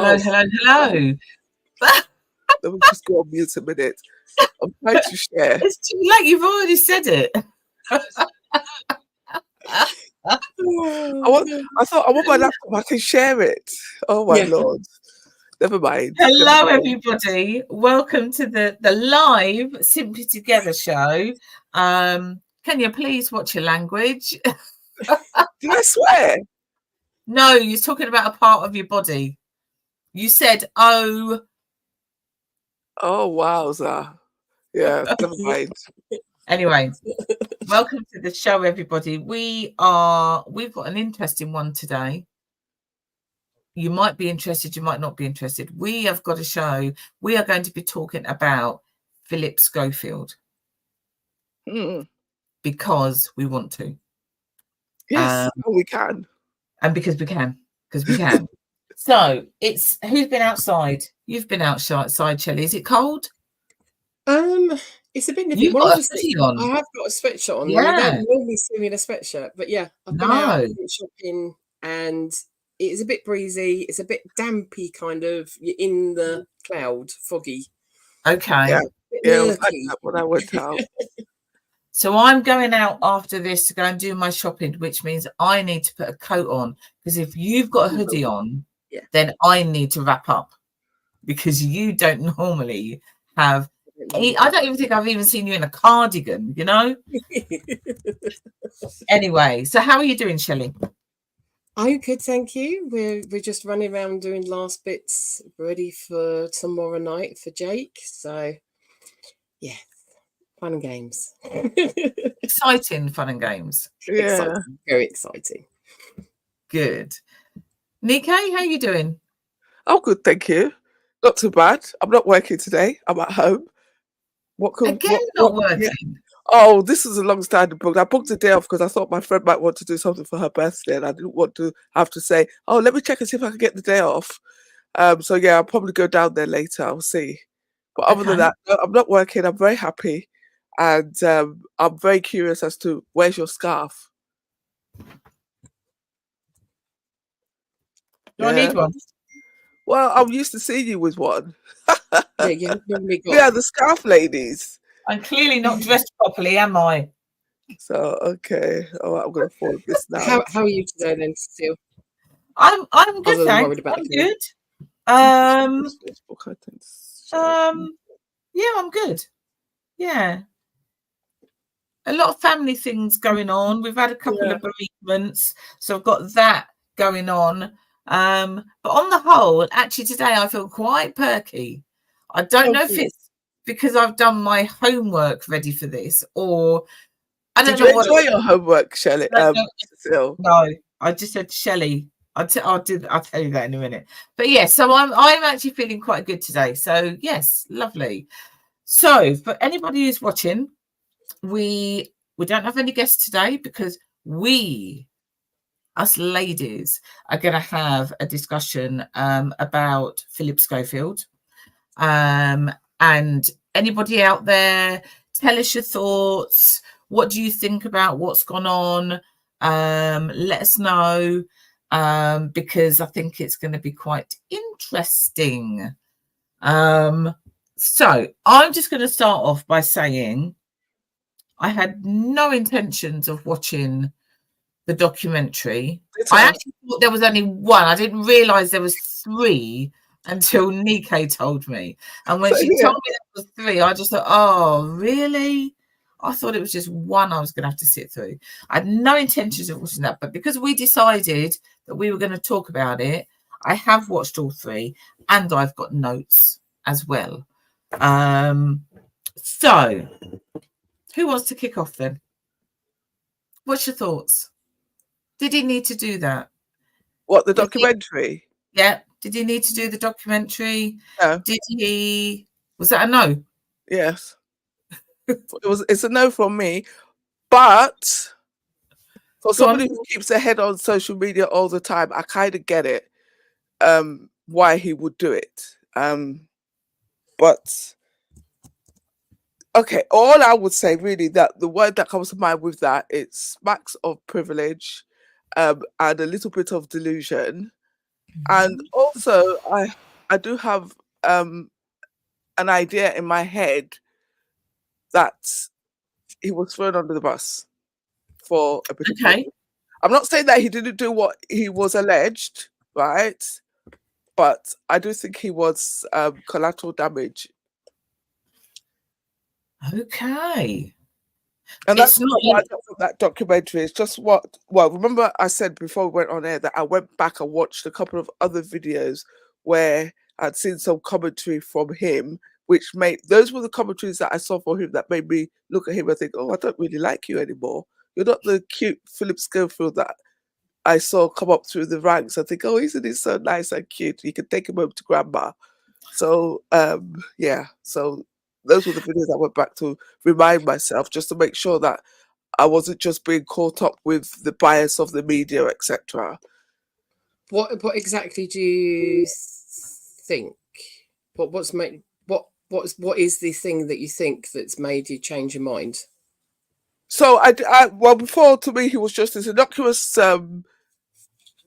Hello, God. hello, hello. Let me just go on mute a minute. I'm trying to share. It's too late. You've already said it. I thought I'm on my laptop. I can share it. Oh my Lord. Never mind. Hello, everybody. Welcome to the live Simply Together show. Can you please watch your language? Did I swear? No, you're talking about a part of your body. You said, oh. Oh, wowza. Yeah, never mind. Anyway, welcome to the show, everybody. We've got an interesting one today. You might be interested, you might not be interested. We have got a show. We are going to be talking about Philip Schofield because we want to. Yes, we can. And because we can. So it's who's been outside? You've been outside, Shelley. Is it cold? It's a bit nippy. You've got a hoodie on. I have got a sweatshirt on. Yeah. You don't normally see me in a sweatshirt, but yeah, I've been out shopping and it's a bit breezy. It's a bit dampy, kind of. You're in the cloud, foggy. Okay. Yeah, it was like that when I went out. So I'm going out after this to go and do my shopping, which means I need to put a coat on, because if you've got a hoodie on, then I need to wrap up, because you don't normally have. I don't even think I've even seen you in a cardigan, you know? Anyway, so how are you doing, Shelley? I'm good, thank you. We're just running around doing last bits ready for tomorrow night for Jake. So, yeah, fun and games. Exciting fun and games. Yeah. Exciting. Very exciting. Good. Nikkei, how are you doing? Oh, good, thank you. Not too bad. I'm not working today. I'm at home. Not working? Yeah. Oh, this is a long-standing book. I booked a day off because I thought my friend might want to do something for her birthday, and I didn't want to have to say, "Oh, let me check and see if I can get the day off." So yeah, I'll probably go down there later. I'll see. But other than that, no, I'm not working. I'm very happy, and I'm very curious as to where's your scarf. Do I need one? Well, I'm used to seeing you with one. Yeah, normally got. Yeah, the scarf ladies. I'm clearly not dressed properly, am I? So okay, I'm gonna follow this now. How are you today, then, Cecile? I'm good, thanks. I'm good. Yeah, I'm good. Yeah, a lot of family things going on. We've had a couple of bereavements, so I've got that going on. But on the whole, actually today I feel quite perky. I don't know if it's because I've done my homework ready for this, or I don't know. Did you enjoy your homework, Shelley? No, I just said Shelley. I'll tell you that in a minute. But yes, so I'm actually feeling quite good today. So yes, lovely. So for anybody who's watching, we don't have any guests today because us ladies are going to have a discussion about Philip Schofield. And anybody out there, tell us your thoughts. What do you think about what's gone on? Let us know, because I think it's going to be quite interesting. So I'm just going to start off by saying I had no intentions of watching the documentary. I actually thought there was only one. I didn't realise there was 3 until Nikkei told me. And when she told me there was 3, I just thought, oh, really? I thought it was just one I was going to have to sit through. I had no intentions of watching that. But because we decided that we were going to talk about it, I have watched all 3 and I've got notes as well. So who wants to kick off then? What's your thoughts? Did he need to do that? What, the documentary? Yeah. Did he need to do the documentary? No. Did he? Was that a no? Yes. It's a no from me. But for somebody who keeps ahead on social media all the time, I kind of get it. Why he would do it. But okay, all I would say really, that the word that comes to mind with that, it smacks of privilege, and a little bit of delusion. And also, I do have an idea in my head that he was thrown under the bus for a bit of Okay. problem. I'm not saying that he didn't do what he was alleged, right? But I do think he was collateral damage. Okay. And It's that's not what I got from that documentary. It's just well, remember I said before we went on air that I went back and watched a couple of other videos where I'd seen some commentary from him, which those were the commentaries that I saw for him that made me look at him and think, oh, I don't really like you anymore. You're not the cute Philip Schofield that I saw come up through the ranks. I think, oh, isn't he so nice and cute? You can take him home to grandma. So yeah, so those were the videos I went back to remind myself, just to make sure that I wasn't just being caught up with the bias of the media, etc. What exactly do you think? What is the thing that you think that's made you change your mind? So well, before, to me, he was just this innocuous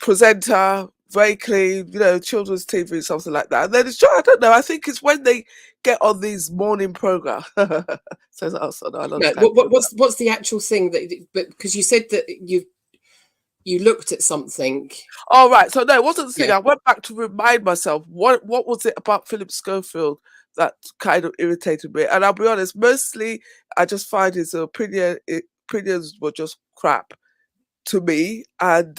presenter, very clean, children's TV, something like that. And then it's, I don't know, I think it's when they get on these morning programs. Says also, no, I No, what's the actual thing that? But because you said that you looked at something. Oh, right. So no, it wasn't the thing. Yeah. I went back to remind myself what was it about Philip Schofield that kind of irritated me. And I'll be honest, mostly I just find his opinions were just crap to me, and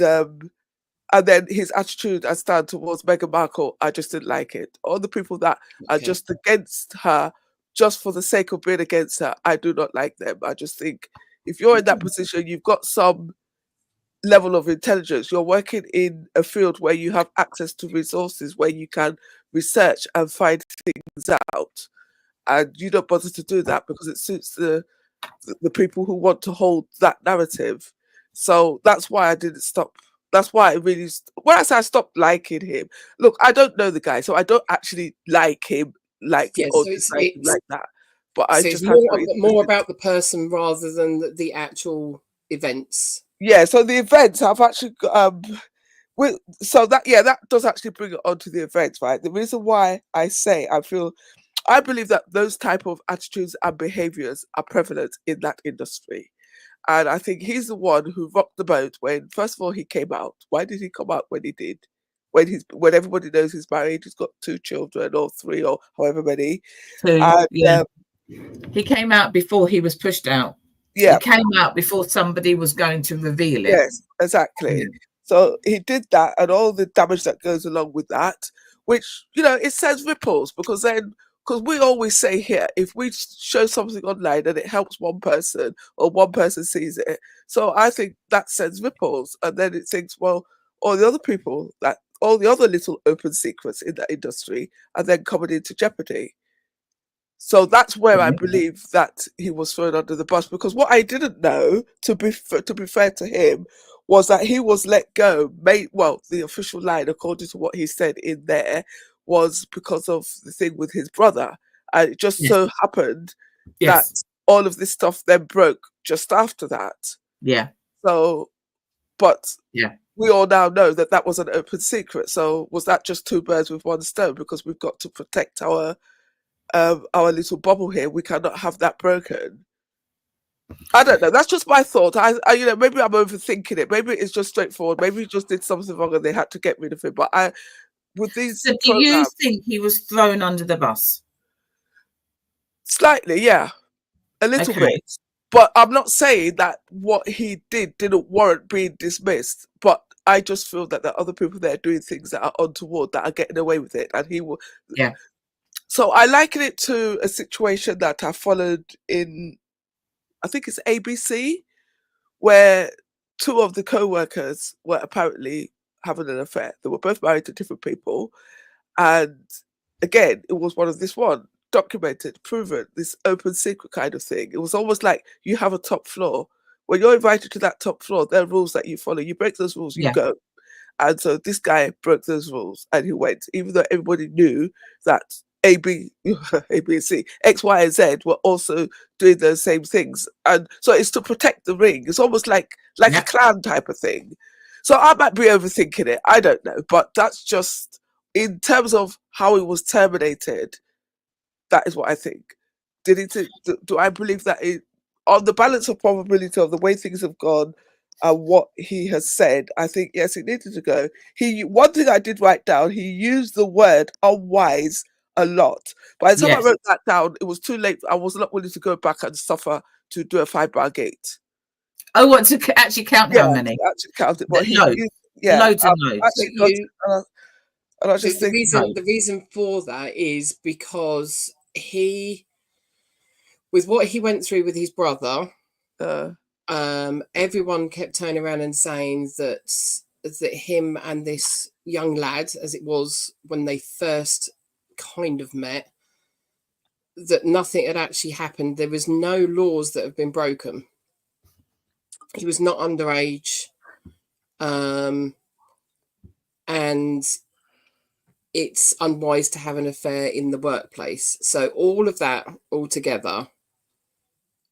then his attitude and stand towards Meghan Markle, I just didn't like it. All the people that are just against her, just for the sake of being against her, I do not like them. I just think if you're in that position, you've got some level of intelligence. You're working in a field where you have access to resources, where you can research and find things out. And you don't bother to do that because it suits the people who want to hold that narrative. So that's why I didn't stop. That's why I really, when I say I stopped liking him, look, I don't know the guy, so I don't actually like him or dislike him like that. But I just have more about the person rather than the actual events. Yeah, so the events I've actually so that does actually bring it onto the events, right? The reason why I believe that those type of attitudes and behaviors are prevalent in that industry. And I think he's the one who rocked the boat when, first of all, he came out. Why did he come out when he did? When everybody knows he's married, he's got 2 children or 3 or however many. 2, and, yeah. He came out before he was pushed out. Yeah. He came out before somebody was going to reveal it. Yes, exactly. Yeah. So he did that, and all the damage that goes along with that, which, it sends ripples, because we always say here, if we show something online and it helps one person or one person sees it, so I think that sends ripples, and then it thinks, well, all the other little open secrets in that industry are then coming into jeopardy. So that's where I believe that he was thrown under the bus, because what I didn't know, to be fair to him, was that he was let go. The official line, according to what he said in there, was because of the thing with his brother. And it just so happened that all of this stuff then broke just after that. Yeah. So, but we all now know that that was an open secret. So was that just 2 birds with 1 stone? Because we've got to protect our little bubble here. We cannot have that broken. I don't know. That's just my thought. I maybe I'm overthinking it. Maybe it's just straightforward. Maybe he just did something wrong and they had to get rid of him. But with these, so do you think he was thrown under the bus? Slightly, yeah, a little bit. But I'm not saying that what he didn't warrant being dismissed. But I just feel that there are other people there doing things that are untoward, that are getting away with it, and he will. Yeah. So I liken it to a situation that I followed in, I think it's ABC, where 2 of the co-workers were apparently having an affair. They were both married to different people. And again, it was documented, proven, this open secret kind of thing. It was almost like you have a top floor. When you're invited to that top floor, there are rules that you follow. You break those rules, you go. And so this guy broke those rules and he went, even though everybody knew that A, B, and C, X, Y, and Z were also doing those same things. And so it's to protect the ring. It's almost like a clan type of thing. So I might be overthinking it. I don't know, but that's just in terms of how it was terminated. That is what I think. Do I believe that on the balance of probability of the way things have gone and what he has said, I think yes, it needed to go. One thing I did write down, he used the word unwise a lot. By the time I wrote that down, it was too late. I was not willing to go back and suffer to do a 5-bar gate. I want to actually count how many. Actually count it, but loads and loads. Actually, and I just think the reason for that is because with what he went through with his brother, everyone kept turning around and saying that him and this young lad, as it was when they first kind of met, that nothing had actually happened. There was no laws that have been broken. He was not underage, and it's unwise to have an affair in the workplace. So all of that altogether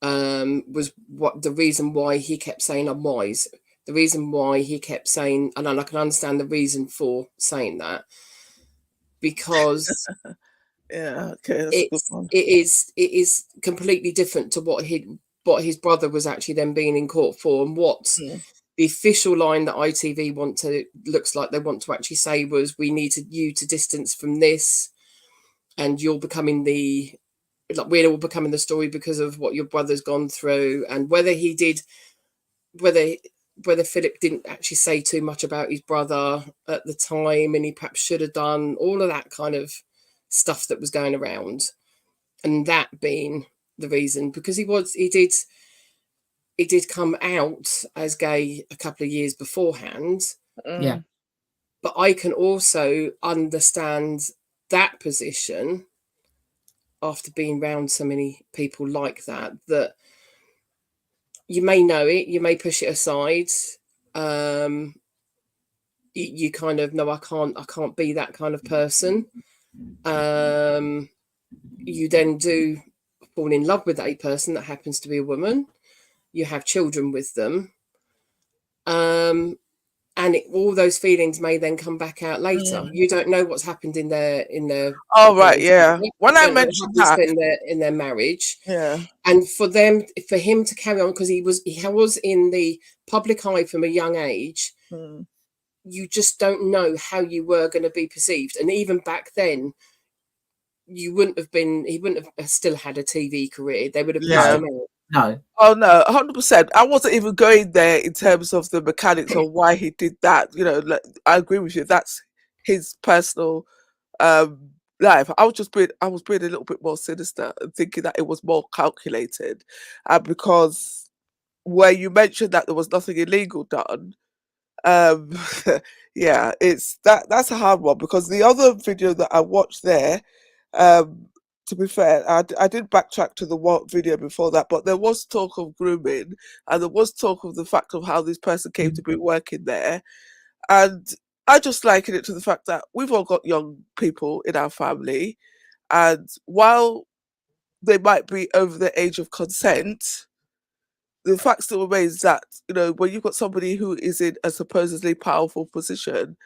was what the reason why he kept saying unwise. The reason why he kept saying, and I can understand the reason for saying that, because it is completely different to what his brother was actually then being in court for, and what the official line that ITV looks like they want to actually say was, we need you to distance from this, and we're all becoming the story because of what your brother's gone through. And whether Philip didn't actually say too much about his brother at the time, and he perhaps should have done, all of that kind of stuff that was going around, and that being the reason, because he did come out as gay a couple of years beforehand. Yeah. But I can also understand that position after being around so many people like that you may know it, you may push it aside. You kind of know, I can't be that kind of person. You then do fall in love with a person that happens to be a woman. You have children with them. And all those feelings may then come back out later. You don't know what's happened in their. Oh right, yeah. When I mentioned that in their marriage, yeah, and for him to carry on, because he was in the public eye from a young age. You just don't know how you were going to be perceived, and even back then, he wouldn't have still had a TV career. They would have pushed him out. No. Oh no, 100%. I wasn't even going there in terms of the mechanics of why he did that. You know, I agree with you. That's his personal life. I was being a little bit more sinister and thinking that it was more calculated, because where you mentioned that there was nothing illegal done. Yeah, that's a hard one, because the other video that I watched there, to be fair, I did backtrack to the video before that, but there was talk of grooming, and there was talk of the fact of how this person came to be working there. And I just liken it to the fact that we've all got young people in our family, and while they might be over the age of consent, the fact still remains that, you know, when you've got somebody who is in a supposedly powerful position,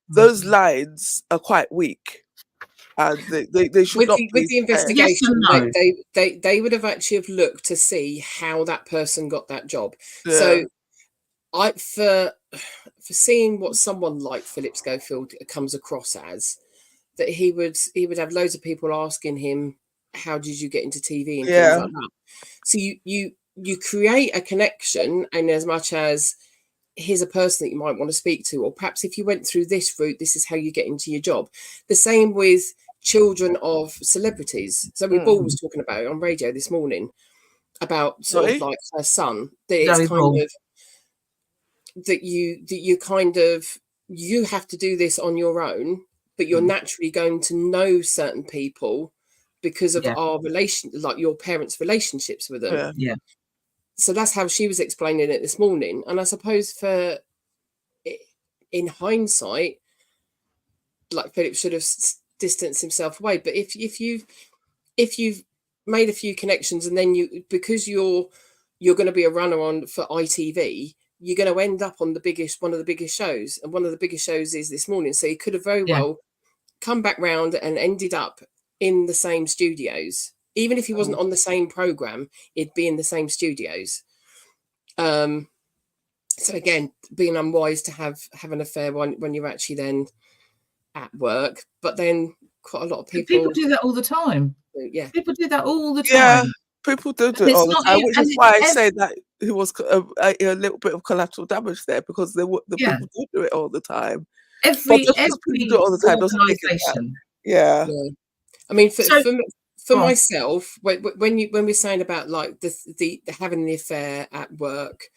those lines are quite weak. And they should not be. With the investigation, yes, no. they would have actually have looked to see how that person got that job. Yeah. So for seeing what someone like Philip Schofield comes across as, that he would have loads of people asking him, how did you get into TV and things like that. So you create a connection, and as much as here's a person that you might want to speak to, or perhaps if you went through this route, this is how you get into your job. The same with children of celebrities. So Paul was talking about it on radio this morning about sort of like her son. That it's kind of that you kind of, you have to do this on your own, but you're naturally going to know certain people because of our relation, like your parents' relationships with them. Yeah. So that's how she was explaining it this morning. And I suppose in hindsight, like Philip should have distanced himself away. But if you've made a few connections, and then because you're going to be a runner on for ITV, you're going to end up on one of the biggest shows, and one of the biggest shows is This Morning. So he could have very well come back round and ended up in the same studios. Even if he wasn't on the same program, it'd be in the same studios. So again, being unwise to have an affair when you're actually then at work. But then quite a lot of people do that all the time. Yeah, people do that all the time. Yeah, people do it all the time, which is why I say that he was a little bit of collateral damage there, because the people do it all the time. Every do it all the time doesn't make it bad. Yeah. I mean, for myself, when we're saying about like the having the affair at work,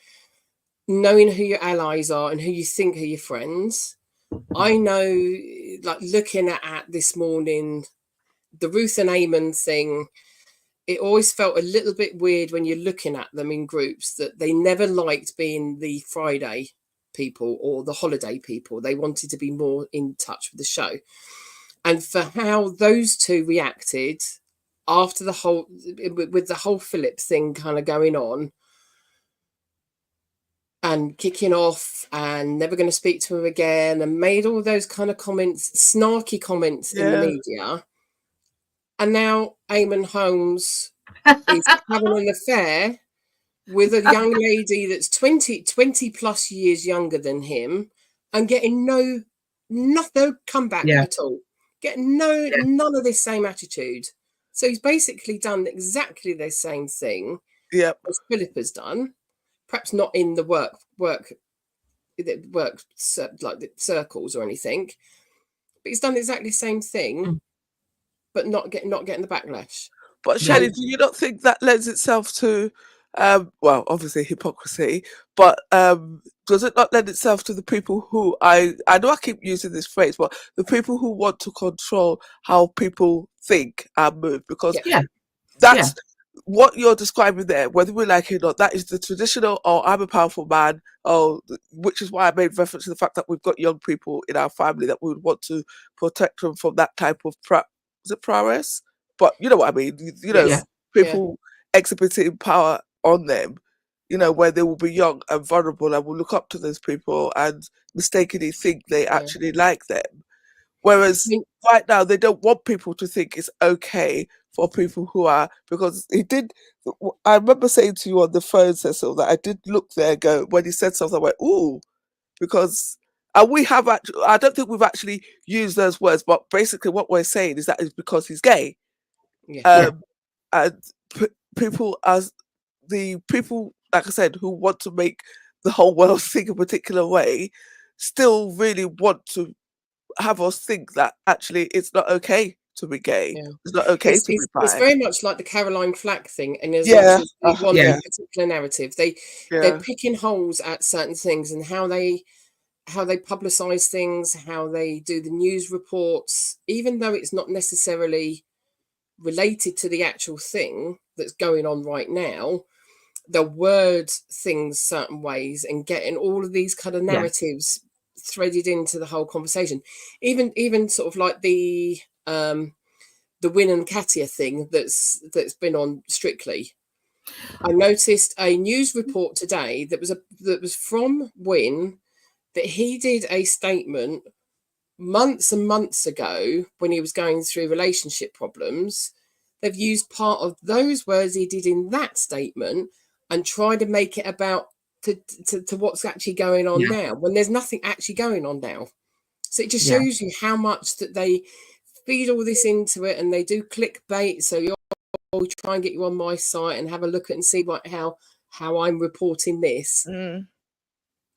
knowing who your allies are and who you think are your friends, I know, like looking at This Morning, the Ruth and Eamon thing, it always felt a little bit weird when you're looking at them in groups that they never liked being the Friday people or the holiday people. They wanted to be more in touch with the show. And for how those two reacted after the whole Philip thing kind of going on and kicking off and never going to speak to him again, and made all those kind of comments, snarky comments in the media. And now Eamon Holmes is having an affair with a young lady that's 20 plus years younger than him, and getting no comeback at all. Getting none of this same attitude. So he's basically done exactly the same thing as Philip has done, perhaps not in the work like the circles or anything, but he's done exactly the same thing, but not getting the backlash. But Shelley, do you not think that lends itself to, well, obviously hypocrisy, but does it not lend itself to the people who, I know I keep using this phrase, but the people who want to control how people think and move? Because that's what you're describing there, whether we like it or not, that is the traditional, I'm a powerful man, which is why I made reference to the fact that we've got young people in our family that we would want to protect them from that type of prowess? But you know what I mean, people exhibiting power on them, where they will be young and vulnerable and will look up to those people and mistakenly think they actually like them. Whereas right now, they don't want people to think it's okay for people who are, because I remember saying to you on the phone, Cecil, that I did look there and go, when he said something, I went, ooh, because, and we have actually, I don't think we've actually used those words, but basically what we're saying is that it's because he's gay. And people, as the people, like I said, who want to make the whole world think a particular way, still really want to have us think that actually it's not okay to be gay. It's not okay to be bi. It's very much like the Caroline Flack thing, and as much as they want a particular narrative, they're picking holes at certain things and how they publicize things, how they do the news reports, even though it's not necessarily related to the actual thing that's going on right now. They'll word things certain ways and getting all of these kind of narratives threaded into the whole conversation. Even sort of like the Win and Katia thing that's been on Strictly. I noticed a news report today that was from Win, that he did a statement months and months ago when he was going through relationship problems. They've used part of those words he did in that statement and tried to make it about to what's actually going on now, when there's nothing actually going on now. So it just shows you how much that they feed all this into it, and they do clickbait. So you'll try and get you on my site and have a look at and see how I'm reporting this. And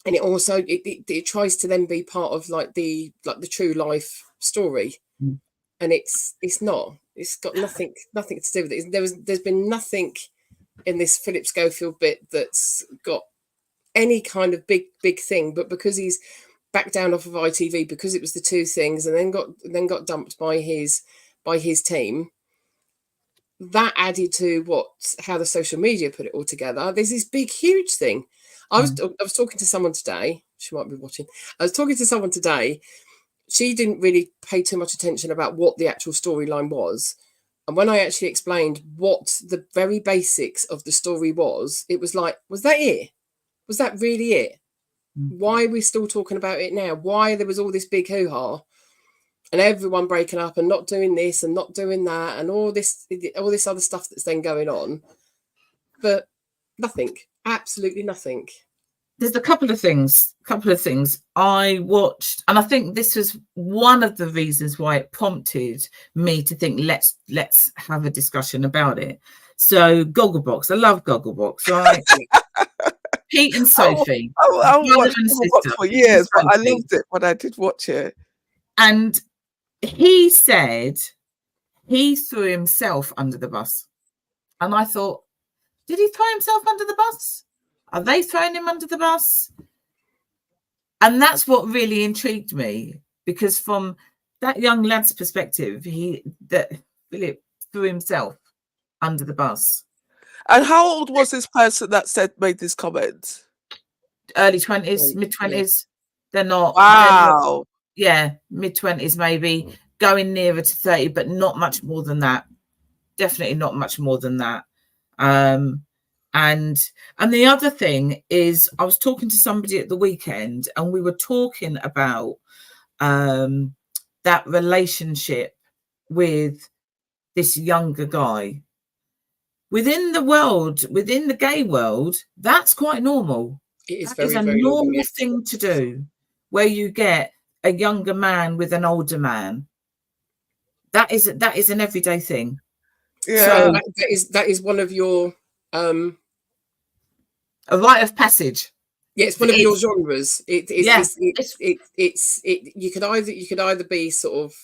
it also it tries to then be part of like the true life story, and it's not. It's got nothing to do with it. There's been nothing in this Philip Schofield bit that's got any kind of big thing, but because he's backed down off of ITV, because it was the two things, and then got dumped by his team, that added to how the social media put it all together. There's this big huge thing. I was talking to someone today. She might be watching. I was talking to someone today. She didn't really pay too much attention about what the actual storyline was. And when I actually explained what the very basics of the story was, it was like, was that it? Was that really it? Mm. Why are we still talking about it now? Why there was all this big hoo-ha and everyone breaking up and not doing this and not doing that and all this other stuff that's then going on? But nothing, absolutely nothing. There's a couple of things I watched, and I think this was one of the reasons why it prompted me to think let's have a discussion about it. So Gogglebox, I love Gogglebox, right? Pete and Sophie. I watched Gogglebox for years, but I loved it when I did watch it. And he said he threw himself under the bus, and I thought, did he throw himself under the bus? Are they throwing him under the bus? And that's what really intrigued me, because from that young lad's perspective, Philip threw himself under the bus. And how old was this person that made this comment? Early 20s, mid 20s. Yeah. They're not. Wow. Mid 20s maybe, going nearer to 30, but not much more than that. Definitely not much more than that. And the other thing is, I was talking to somebody at the weekend, and we were talking about that relationship with this younger guy. Within the gay world, that's quite normal. It is a normal thing to do, where you get a younger man with an older man. That is an everyday thing. Yeah. So that is one of your a rite of passage. Yeah, it's one of your genres. You could either be sort of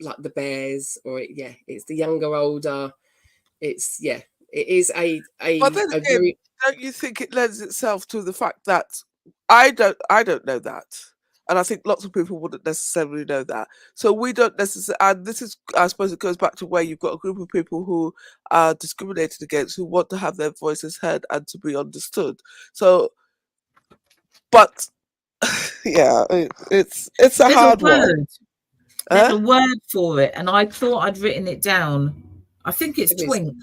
like the Bears, or it's the younger, older. It is a. But then again, don't you think it lends itself to the fact that I don't know that, and I think lots of people wouldn't necessarily know that. So we don't necessarily, and this is, I suppose, it goes back to where you've got a group of people who are discriminated against, who want to have their voices heard and to be understood. So, but yeah, it's a hard one. There's a word for it, and I thought I'd written it down. I think it's twink.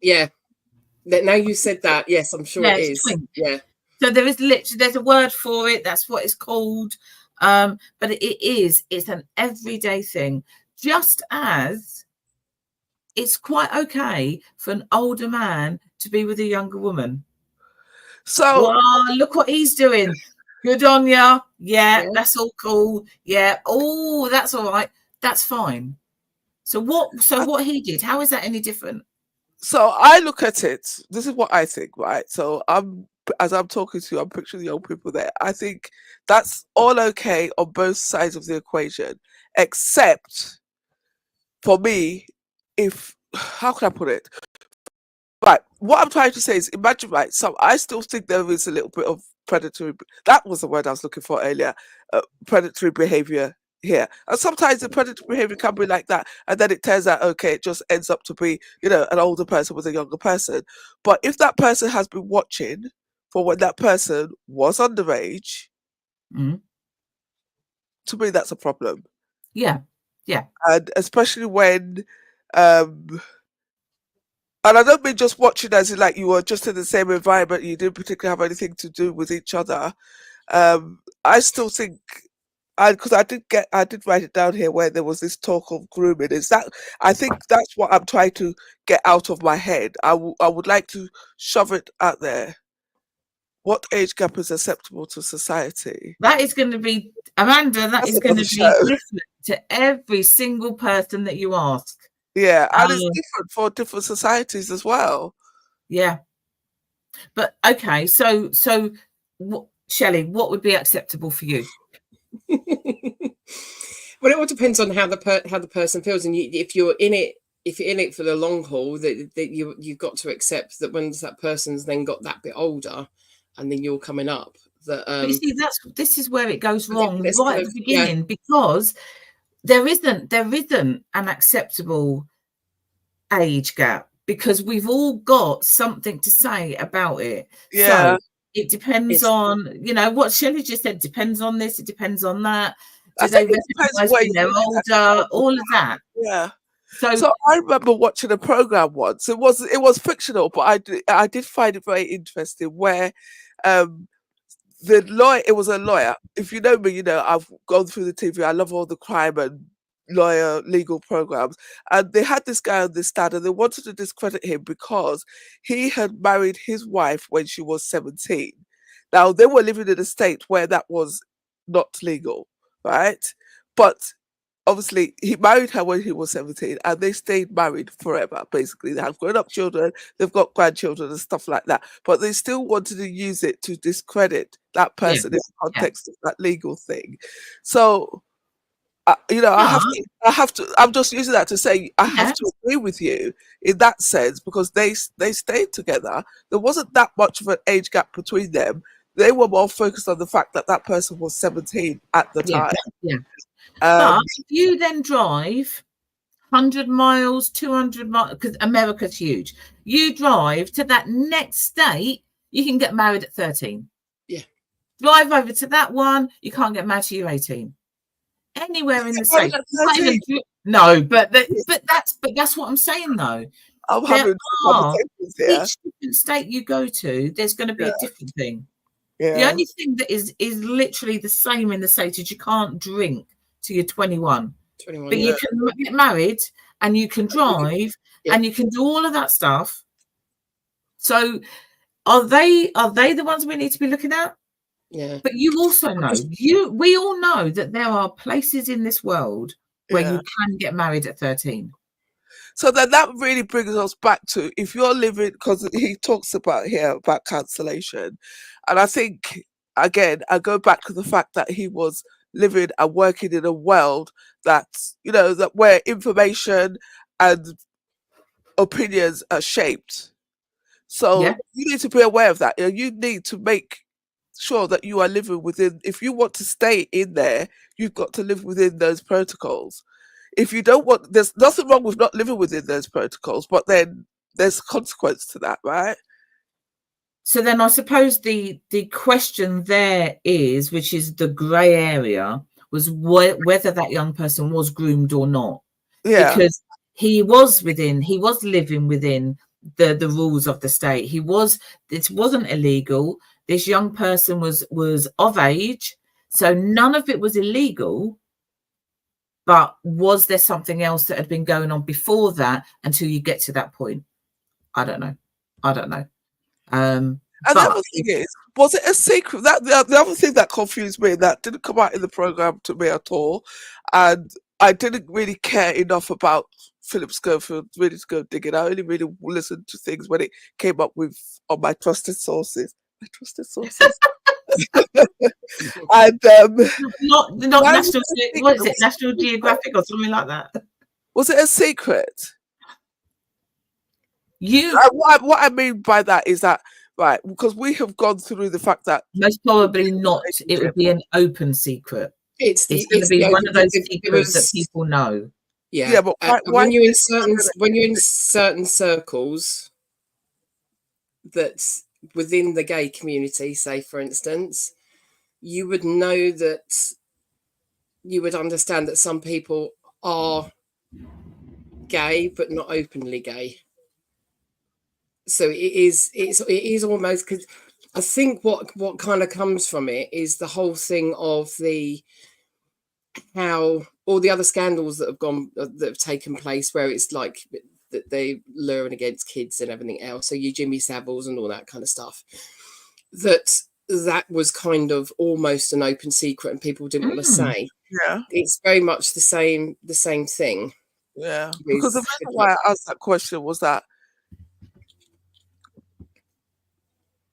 Yeah. Now you said that, yes, I'm sure it is. Twink. Yeah. So there's a word for it. That's what it's called. But it's an everyday thing. Just as it's quite okay for an older man to be with a younger woman. So look what he's doing. Good on ya. Yeah, that's all cool. Yeah. Oh, that's all right. That's fine. So what he did, how is that any different? So I look at it, this is what I think, right? So as I'm talking to you, I'm picturing the old people there. I think that's all okay on both sides of the equation, except for me, how can I put it? Right, what I'm trying to say is, imagine, right, so I still think there is a little bit of predatory, that was the word I was looking for earlier, predatory behavior here. And sometimes the predatory behavior can be like that, and then it turns out, okay, it just ends up to be, an older person with a younger person. But if that person has been watching for when that person was underage, to me, that's a problem. Yeah. And especially when, and I don't mean just watching as in like you were just in the same environment, you didn't particularly have anything to do with each other. I still think, because I did write it down here where there was this talk of grooming. I think that's what I'm trying to get out of my head. I would like to shove it out there. What age gap is acceptable to society? That is going to be, Amanda, that's going to be different to every single person that you ask. Yeah, and it's different for different societies as well. Yeah. But okay, so Shelley, what would be acceptable for you? Well, it all depends on how the person feels, and if you're in it for the long haul, that you've got to accept that when that person's then got that bit older, and then you're coming up. That you see, this is where it goes wrong right at the beginning, because there isn't an acceptable age gap, because we've all got something to say about it. Yeah. So it depends on, what Shelley just said, depends on this, it depends on that. Do they recognise when they're older? All of that. Yeah. So I remember watching a program once. It was fictional, but I did find it very interesting, where The lawyer, it was a lawyer. If you know me, you know I've gone through the TV. I love all the crime and lawyer legal programs. And they had this guy on this stand, and they wanted to discredit him because he had married his wife when she was 17. Now they were living in a state where that was not legal, right? But obviously he married her when he was 17, and they stayed married forever. Basically, they have grown-up children, they've got grandchildren and stuff like that, but they still wanted to use it to discredit that person in the context of that legal thing. So you know, I'm just using that to say I have to agree with you in that sense, because they stayed together. There wasn't that much of an age gap between them. They were more focused on the fact that that person was 17 at the time. But if you then drive 100 miles, 200 miles, because America's huge, you drive to that next state, you can get married at 13. Yeah. Drive over to that one, you can't get married till you're 18. Anywhere in the state. No, but that's what I'm saying though. I'm having conversations here. Each different state you go to, there's going to be a different thing. Yeah. The only thing that is literally the same in the state is you can't drink till you're 21. But you can get married and you can drive and you can do all of that stuff. So are they the ones we need to be looking at? Yeah. But you also know, we all know that there are places in this world where you can get married at 13. So then that really brings us back to, if you're living, because he talks about here about cancellation. And I think, again, I go back to the fact that he was living and working in a world that, you know, that where information and opinions are shaped. So you need to be aware of that. You need to make sure that you are living within, if you want to stay in there, you've got to live within those protocols. If you don't want, there's nothing wrong with not living within those protocols, but then there's consequence to that, right? So then I suppose the question there is, which is the grey area, was whether that young person was groomed or not. Yeah. Because he was living within the rules of the state. It wasn't illegal. This young person was of age, so none of it was illegal. But was there something else that had been going on before that until you get to that point? I don't know. And the other thing is, was it a secret? That the other thing that confused me, that didn't come out in the program to me at all, and I didn't really care enough about Philip Schofield really to go digging. I only really listened to things when it came up with on my trusted sources. And not National, what is it, National Geographic or something like that? Was it a secret? What I mean by that is that, right, because we have gone through the fact that most probably not. It would be an open secret. It's going to be one of those secrets that people know. Yeah, but when you're in certain circles, that's within the gay community, say for instance, you would know that, you would understand that some people are gay but not openly gay. So it is almost, because I think what kind of comes from it is the whole thing of how all the other scandals that have taken place, where it's like that they luring against kids and everything else. So you Jimmy Saviles and all that kind of stuff. That was kind of almost an open secret, and people didn't want to say. Yeah, it's very much the same thing. Yeah, because the reason why I asked that question was that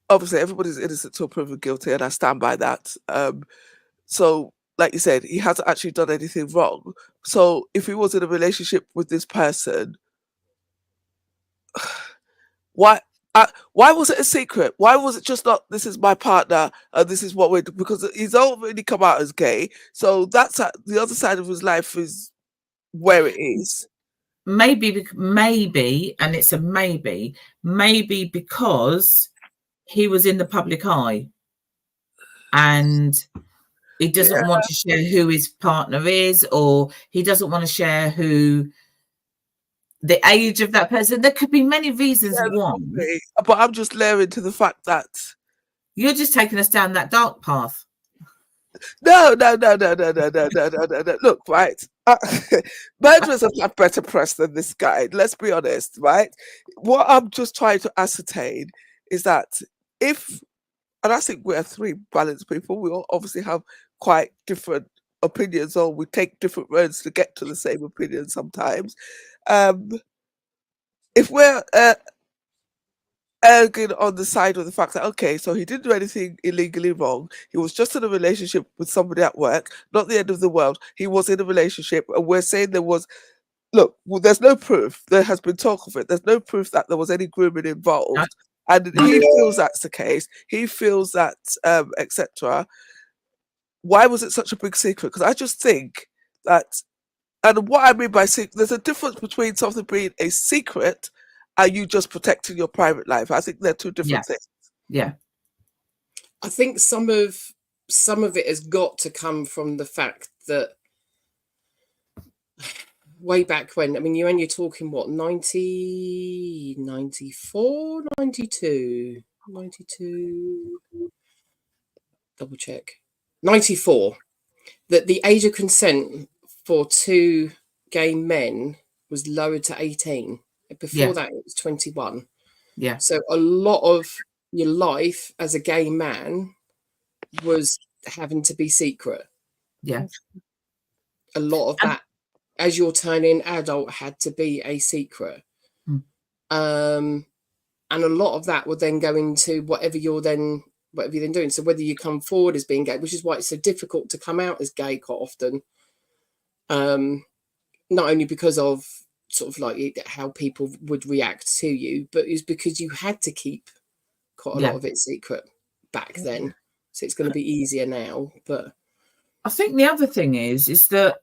obviously everybody's innocent till proven guilty, and I stand by that. So, like you said, he hasn't actually done anything wrong. So, if he was in a relationship with this person, why was it a secret? Why was it just not, this is my partner and this is what we're doing? Because he's already come out as gay. So that's the other side of his life is where it is. Maybe, and it's a maybe because he was in the public eye and he doesn't want to share who his partner is, or he doesn't want to share the age of that person. There could be many reasons why. But I'm just layering to the fact that You're just taking us down that dark path. No. Look, right. Murderers have had better press than this guy. Let's be honest, right? What I'm just trying to ascertain is that if, and I think we're three balanced people, we all obviously have quite different opinions, or we take different roads to get to the same opinion sometimes. If we're erring on the side of the fact that, okay, so he didn't do anything illegally wrong, he was just in a relationship with somebody at work, not the end of the world, he was in a relationship, and we're saying there was, look, well, there's no proof, there has been talk of it, there's no proof that there was any grooming involved, and he feels that's the case, he feels that, etc. Why was it such a big secret? Because I just think that, and what I mean by secret, there's a difference between something being a secret and you just protecting your private life. I think they're two different things. Yeah. I think some of it has got to come from the fact that way back when, I mean, you're talking what, 90, 94, 92, 92, double check, 94, that the age of consent for 2 gay men was lowered to 18. Before that, it was 21. Yeah. So a lot of your life as a gay man was having to be secret. Yeah. A lot of that, as you're turning adult, had to be a secret. And a lot of that would then go into whatever you're then doing. So whether you come forward as being gay, which is why it's so difficult to come out as gay quite often. Not only because of sort of like how people would react to you, but it's because you had to keep quite a lot of it secret back then. So it's going to be easier now. But I think the other thing is that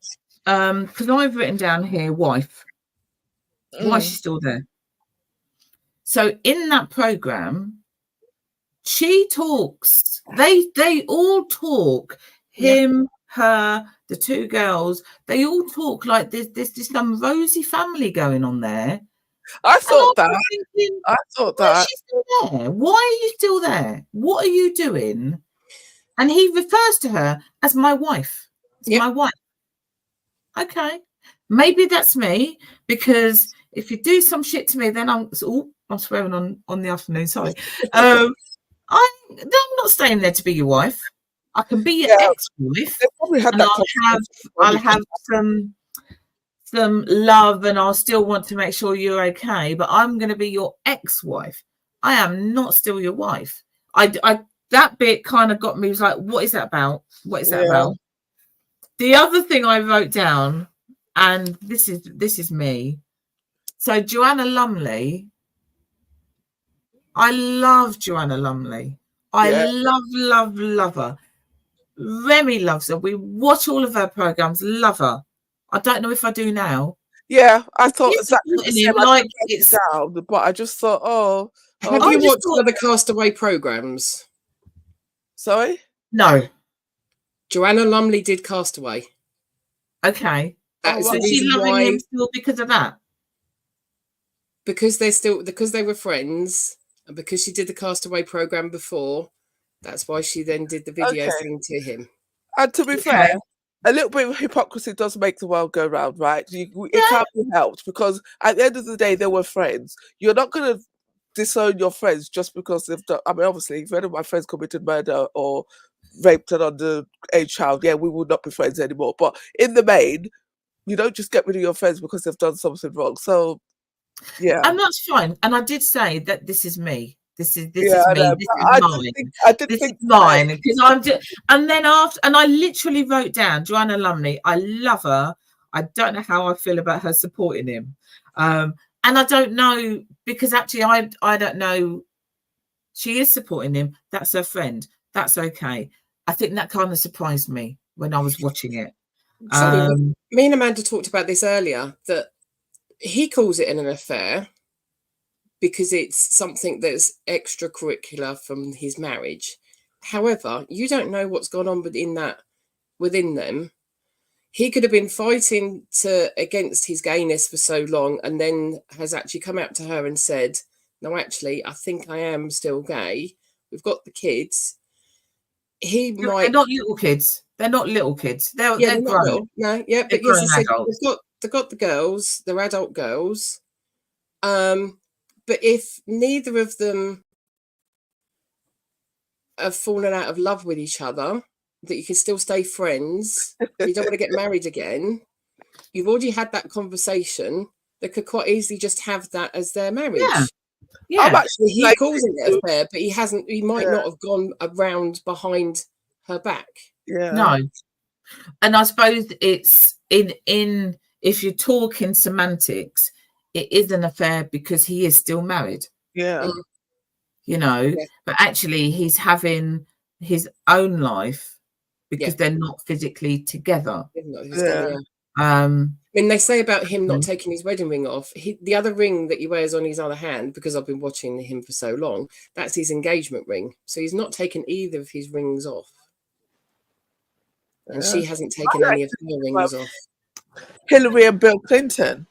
because I've written down here wife. Why is she still there? So in that program, she talks. They all talk. Him, her, the 2 girls. They all talk like there's this rosy family going on there. I thought that. Thinking, I thought why that. is she still there? Why are you still there? What are you doing? And he refers to her as my wife. It's my wife. Okay, maybe that's me, because if you do some shit to me, then I'm swearing on the afternoon. Sorry, I'm not staying there to be your wife. I can be your ex-wife, and I'll have some love, and I'll still want to make sure you're okay. But I'm going to be your ex-wife. I am not still your wife. I that bit kind of got me. It was like, what is that about? What is that about? The other thing I wrote down, and this is me. So Joanna Lumley, I love Joanna Lumley. I love her. Remy loves her. We watch all of her programs. Love her. I don't know if I do now. Yeah, I thought exactly the same. Like it's down, but I just thought, have you watched other Castaway programs? Sorry? No. Joanna Lumley did Castaway. Okay. That is she loving him still because of that? Because they were friends, and because she did the Castaway program before, that's why she then did the video thing to him. And to be fair, a little bit of hypocrisy does make the world go round, right? It can't be helped, because at the end of the day, they were friends. You're not going to disown your friends just because they've done. I mean, obviously, if any of my friends committed murder or raped an underage child, we would not be friends anymore. But in the main, you don't just get rid of your friends because they've done something wrong. So, and that's fine. And I did say that this is me. This is me. I did think mine, because I'm just, and then after, and I literally wrote down Joanna Lumley. I love her. I don't know how I feel about her supporting him, and I don't know, because actually I don't know. She is supporting him. That's her friend. That's okay. I think that kind of surprised me when I was watching it. Me and Amanda talked about this earlier, that he calls it an affair because it's something that's extracurricular from his marriage. However, you don't know what's gone on within them. He could have been fighting against his gayness for so long, and then has actually come out to her and said, no, actually, I think I am still gay. we've got the kids. He They're might. not little kids. They're not little kids. They're They're not grown. little. No, yeah, They're but yes, I grown said adults. they've got the girls. They're adult girls. But if neither of them have fallen out of love with each other, that you can still stay friends. You don't want to get married again. You've already had that conversation. They could quite easily just have that as their marriage. Yeah. Actually, He calls it an affair, but he hasn't. He might Yeah. not have gone around behind her back. Yeah. No. And I suppose it's in if you're talking semantics, it is an affair because he is still married. Yeah. You know, but actually he's having his own life because they're not physically together. I mean, they say about him not taking his wedding ring off. The other ring that he wears on his other hand, because I've been watching him for so long, that's his engagement ring. So he's not taken either of his rings off. And she hasn't taken any of her rings off. Hillary and Bill Clinton.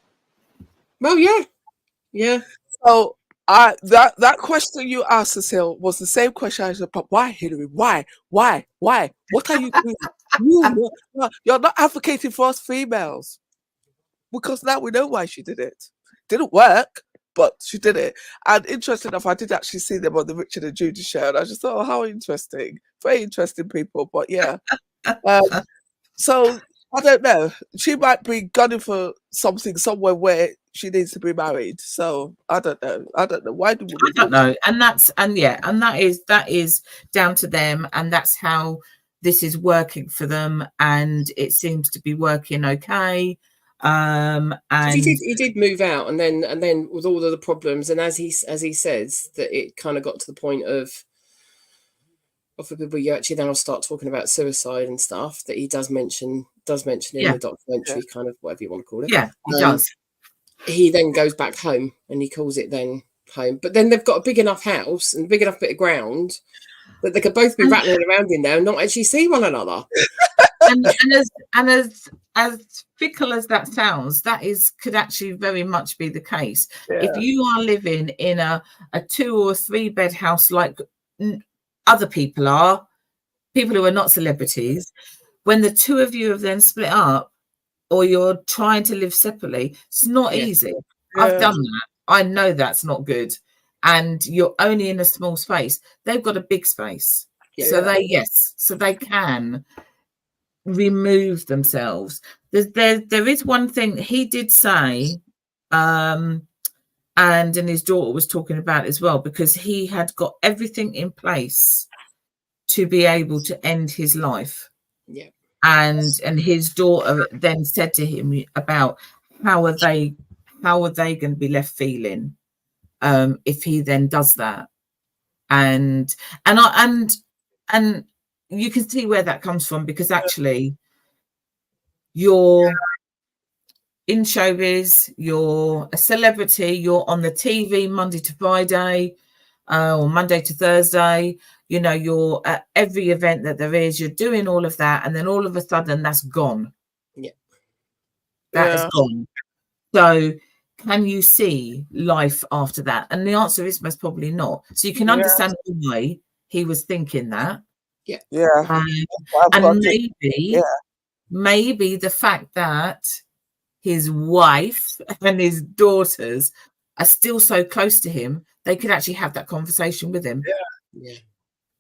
Well, yeah. So that question you asked, Cecile, was the same question I said, but why, Hillary? Why? What are you doing? You're not advocating for us females. Because now we know why she did it. Didn't work, but she did it. And interesting enough, I did actually see them on the Richard and Judy show, and I just thought, oh, how interesting. Very interesting people, but yeah. So I don't know. She might be gunning for something somewhere where she needs to be married. So I don't know. Why do we? I don't know. And that is down to them, and that's how this is working for them, and it seems to be working okay. And he did move out, and then with all of the problems, and as he says, that it kind of got to the point of for people, you actually then I'll start talking about suicide and stuff that he does mention in the documentary, kind of whatever you want to call it. Yeah, he does. He then goes back home, and he calls it then home. But then they've got a big enough house and a big enough bit of ground that they could both be rattling around in there and not actually see one another. and as fickle as that sounds, could actually very much be the case. If you are living in a 2 or 3 bed house like other people are, people who are not celebrities, when the two of you have then split up or you're trying to live separately, it's not easy. I've done that. I know that's not good. And you're only in a small space. They've got a big space. So they can remove themselves. There is one thing he did say, and his daughter was talking about as well, because he had got everything in place to be able to end his life. Yeah. And his daughter then said to him about how are they going to be left feeling if he then does that. And you can see where that comes from, because actually you're in showbiz, you're a celebrity, you're on the TV Monday to Friday or Monday to Thursday, you know, you're at every event that there is, you're doing all of that, and then all of a sudden that's gone. That is gone. So can you see life after that? And the answer is most probably not. So you can understand why he was thinking that. And maybe the fact that his wife and his daughters are still so close to him, they could actually have that conversation with him.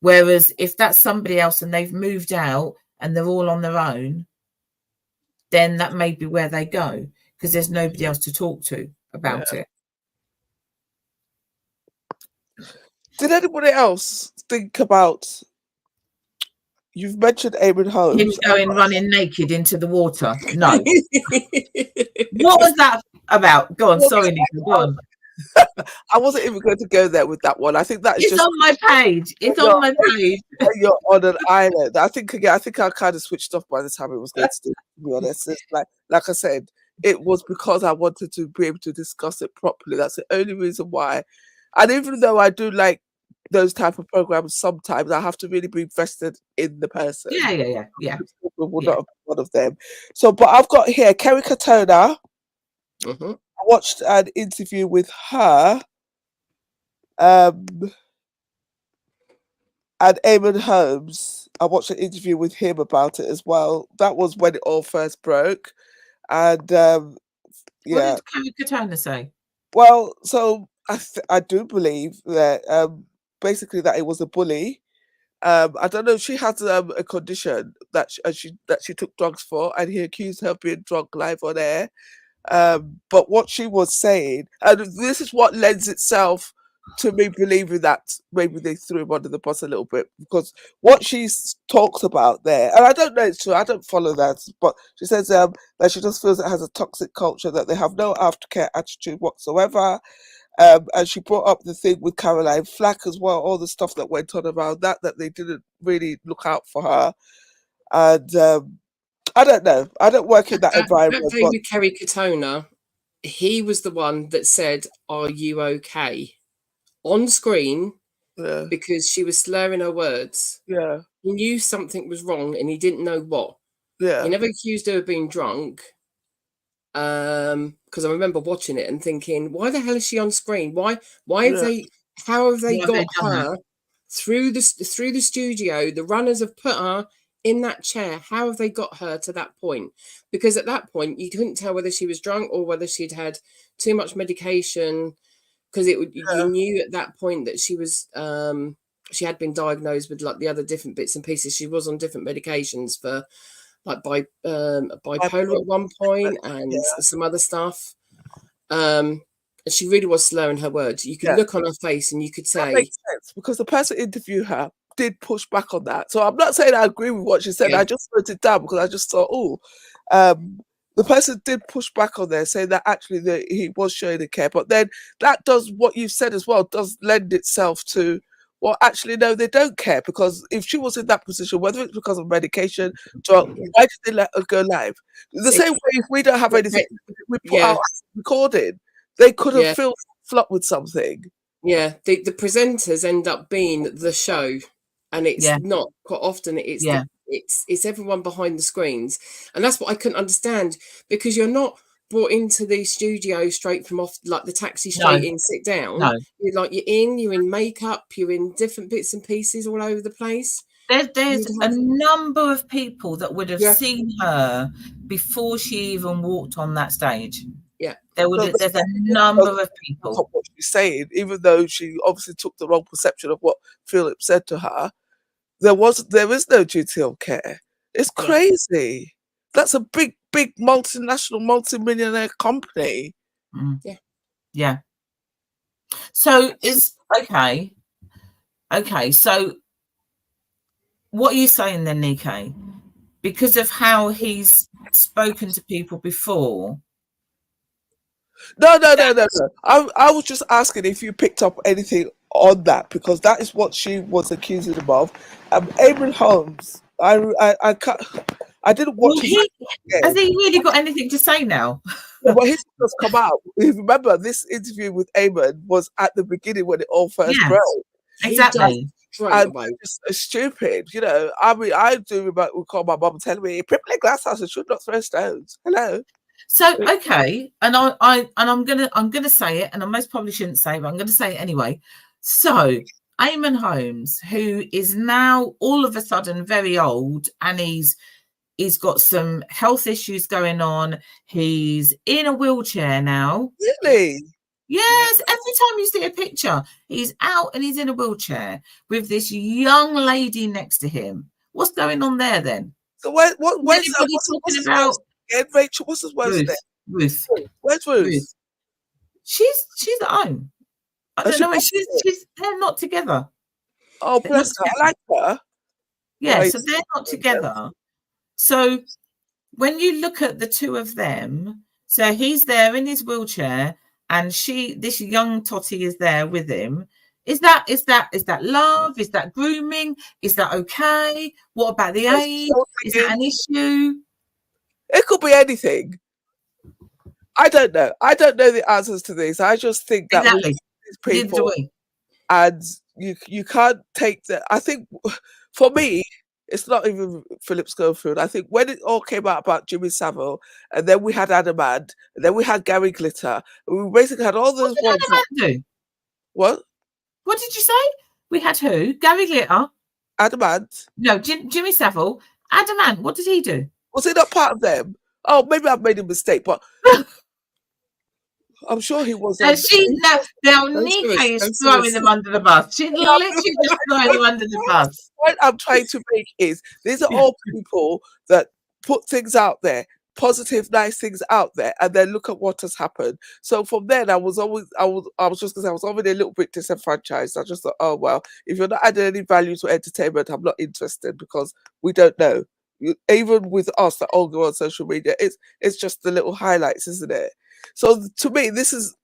Whereas if that's somebody else and they've moved out and they're all on their own, then that may be where they go, because there's nobody else to talk to about it. Did anybody else think about, you've mentioned Eamon Holmes, him going running naked into the water? No. What was that about? Go on, sorry, Nico, go on. I wasn't even going to go there with that one. I think that's it's on my page. It's on my page. You're on an island. I think I kind of switched off by the time it was going to do, to be honest. It's like I said, it was because I wanted to be able to discuss it properly. That's the only reason why. And even though I do like those type of programs, sometimes I have to really be invested in the person. Yeah. Will not have one of them. So, but I've got here Kerry Katona. I watched an interview with her. And Eamon Holmes, I watched an interview with him about it as well. That was when it all first broke. And yeah. What did Kerry Katona say? Well, so I do believe that basically that it was a bully. I don't know. She had a condition that she took drugs for, and he accused her of being drunk live on air. But what she was saying, and this is what lends itself to me believing that maybe they threw him under the bus a little bit, because what she talks about there, and I don't know it's true, I don't follow that, but she says that she just feels it has a toxic culture, that they have no aftercare attitude whatsoever. And she brought up the thing with Caroline Flack as well, all the stuff that went on around that they didn't really look out for her. And I don't know. I don't work in that environment. That day with Kerry Katona, he was the one that said, "Are you okay?" on screen, because she was slurring her words. Yeah. He knew something was wrong and he didn't know what. Yeah. He never accused her of being drunk. Because I remember watching it and thinking, why the hell is she on screen? Why have they, how have they got her through the studio? The runners have put her in that chair. How have they got her to that point? Because at that point, you couldn't tell whether she was drunk or whether she'd had too much medication. Because you knew at that point that she was, she had been diagnosed with like the other different bits and pieces. She was on different medications for like bipolar at one point and some other stuff. And she really was slurring her words. You could look on her face and you could say... That makes sense, because the person interviewing her did push back on that. So I'm not saying I agree with what she said. I just wrote it down because I just thought, the person did push back on there, saying that actually he was showing the care. But then that does, what you've said as well, does lend itself to, well, actually, no, they don't care, because if she was in that position, whether it's because of medication, why did they let her go live? The same way, if we don't have anything, we put out recording, they could have filled flop with something. Yeah, the presenters end up being the show, and it's not quite often. It's everyone behind the screens, and that's what I couldn't understand, because you're not brought into the studio straight from off, like the taxi straight in, sit down. No. You're in makeup, you're in different bits and pieces all over the place. There's a number of people that would have seen her before she even walked on that stage. Yeah, there's a number of people. What she's saying, even though she obviously took the wrong perception of what Philip said to her, there is no duty of care. It's crazy. That's a big multinational, multi-millionaire company. Yeah. So okay. So what are you saying then, Nikkei? Because of how he's spoken to people before? No. I was just asking if you picked up anything on that, because that is what she was accusing him of. Eamon Holmes, I didn't watch it. Has he really got anything to say now? Well, his has come out. Remember, this interview with Eamon was at the beginning when it all first broke. Exactly. And just stupid, you know. I mean, I do recall my mum telling me, "Prickly glass houses should not throw stones." Hello. So okay, and I'm gonna say it, and I most probably shouldn't say, but I'm gonna say it anyway. So Eamon Holmes, who is now all of a sudden very old, and he's got some health issues going on. He's in a wheelchair now. Really? Yes. Every time you see a picture, he's out and he's in a wheelchair with this young lady next to him. What's going on there then? So where's talking about? Rachel, what's his wife's name? Ruth. Where's Ruth? She's at home. I don't know. They're not together. Oh, bless her. I like her. Yeah, so they're not together. So when you look at the two of them, so he's there in his wheelchair, and this young totty is there with him. Is that love? Is that grooming? Is that okay? What about the age? Is that an issue? It could be anything. I don't know. I don't know the answers to these. I just think that these people, and you can't take that. I think for me, it's not even Philip Schofield. I think when it all came out about Jimmy Savile, and then we had Adam and then we had Gary Glitter, and we basically had all those ones. Do? What? What did you say? We had who? Gary Glitter? Adamant. No, Jimmy Savile. Adamant. What did he do? Was it not part of them? Oh, maybe I've made a mistake, but I'm sure he was on. Now Nika is throwing them under the bus. She's literally just throwing them under the bus. The point I'm trying to make is these are all people that put things out there, positive, nice things out there, and then look at what has happened. So from then, I was already a little bit disenfranchised. I just thought, oh well, if you're not adding any value to entertainment, I'm not interested because we don't know. Even with us that all go on social media, it's just the little highlights, isn't it? So to me, this is,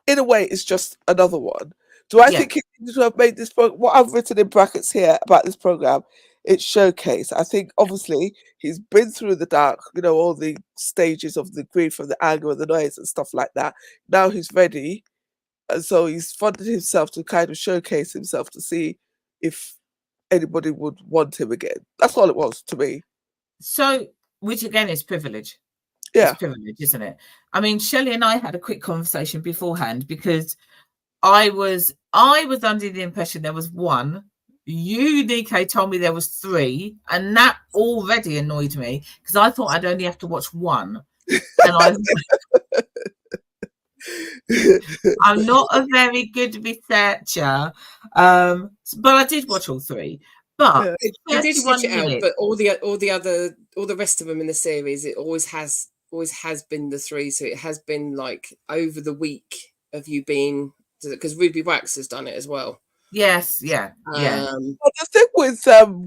in a way, it's just another one. Do I think he needs to have made this program? What I've written in brackets here about this program, it's showcase. I think obviously he's been through the dark, all the stages of the grief and the anger and the noise and stuff like that. Now he's ready, and so he's funded himself to kind of showcase himself to see if anybody would want him again. That's all it was to me. So, which again is privilege. Yeah, it's privilege, isn't it? I mean, Shelley and I had a quick conversation beforehand because I was under the impression there was one. You, DK, told me there was three, and that already annoyed me because I thought I'd only have to watch one. And I'm not a very good researcher, but I did watch all three. But you did switch it out. But all the rest of them in the series, it always has been the three. So it has been like over the week of you being, because Ruby Wax has done it as well. Yes, yeah. But the thing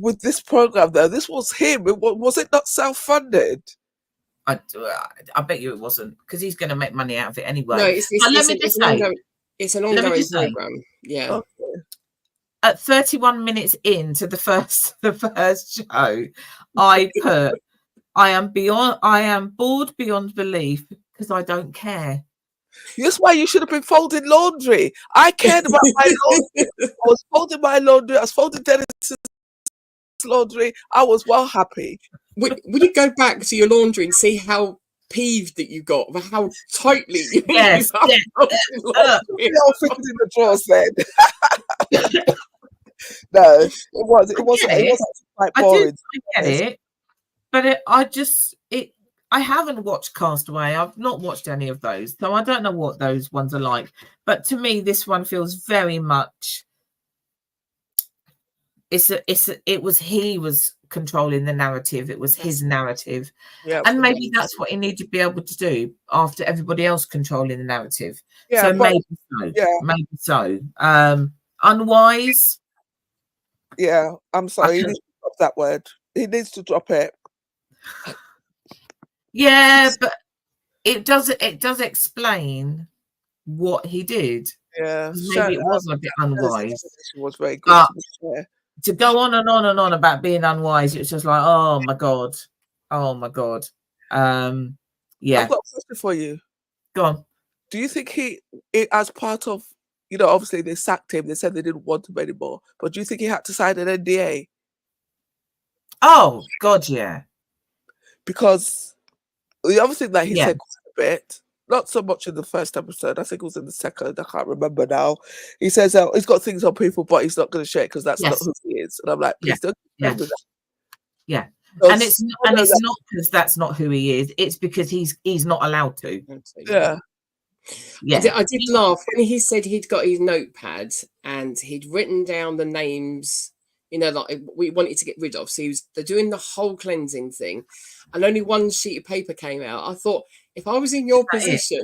with this program though, this was him. Was it not self-funded? I bet you it wasn't, because he's going to make money out of it anyway. No, it's an ongoing program. Yeah. Okay. At 31 minutes into the first show, I put, I am bored beyond belief because I don't care. That's why you should have been folding laundry. I cared about my laundry. I was folding my laundry. I was folding Dennis's laundry. I was well happy. Would you go back to your laundry and see how peeved that you got, how tightly you Yes, yes. We all fitted in the drawers then. No, it was quite boring. I get it, but I haven't watched Castaway. I've not watched any of those, so I don't know what those ones are like. But to me, this one feels very much. He was controlling the narrative. It was his narrative, and maybe that's what he needed to be able to do after everybody else controlling the narrative. Yeah, so maybe so. Unwise. Yeah, I'm sorry. He needs to drop that word. He needs to drop it. Yeah, but it does explain what he did. Yeah, maybe it was a bit unwise. It was very good. To go on and on and on about being unwise, it's just like, oh my god. Yeah. I've got a question for you. Go on. Do you think as part of, obviously they sacked him, they said they didn't want him anymore, but do you think he had to sign an NDA? Oh god, yeah. Because the other thing that he said quite a bit, not so much in the first episode, I think it was in the second, I can't remember now. He says he's got things on people, but he's not going to share because that's not who he is. And I'm like, please don't tell me that. Yeah. And it's not because that's not who he is. It's because he's not allowed to. Yeah. Yeah. I did laugh when he said he'd got his notepad and he'd written down the names, like we wanted to get rid of. So they're doing the whole cleansing thing, and only one sheet of paper came out. I thought, if I was in your position,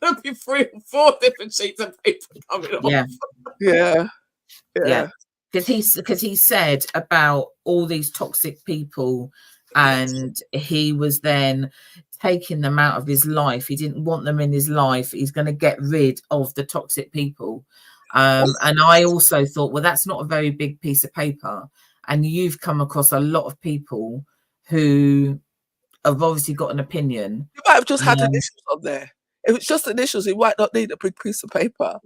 there'd be 3 or 4 different sheets of paper coming off. Yeah. Because he said about all these toxic people, and he was then taking them out of his life. He didn't want them in his life. He's going to get rid of the toxic people. And I also thought, well, that's not a very big piece of paper. And you've come across a lot of people who have obviously got an opinion. You might have just had initials on there. If it's just initials, you might not need a big piece of paper.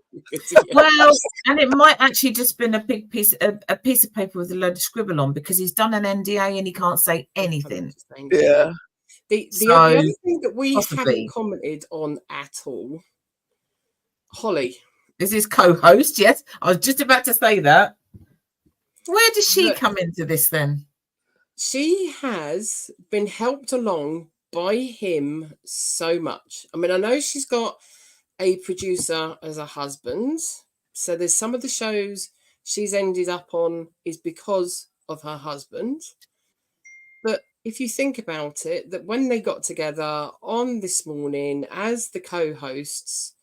Well, and it might actually just been a big piece of paper with a load of scribble on, because he's done an NDA and he can't say anything. Yeah. The other thing that we haven't commented on at all, Holly. This is co-host, yes. I was just about to say that. Where does she come into this then? She has been helped along by him so much. I mean, I know she's got a producer as a husband. So there's some of the shows she's ended up on is because of her husband. But if you think about it, that when they got together on This Morning as the co-hosts,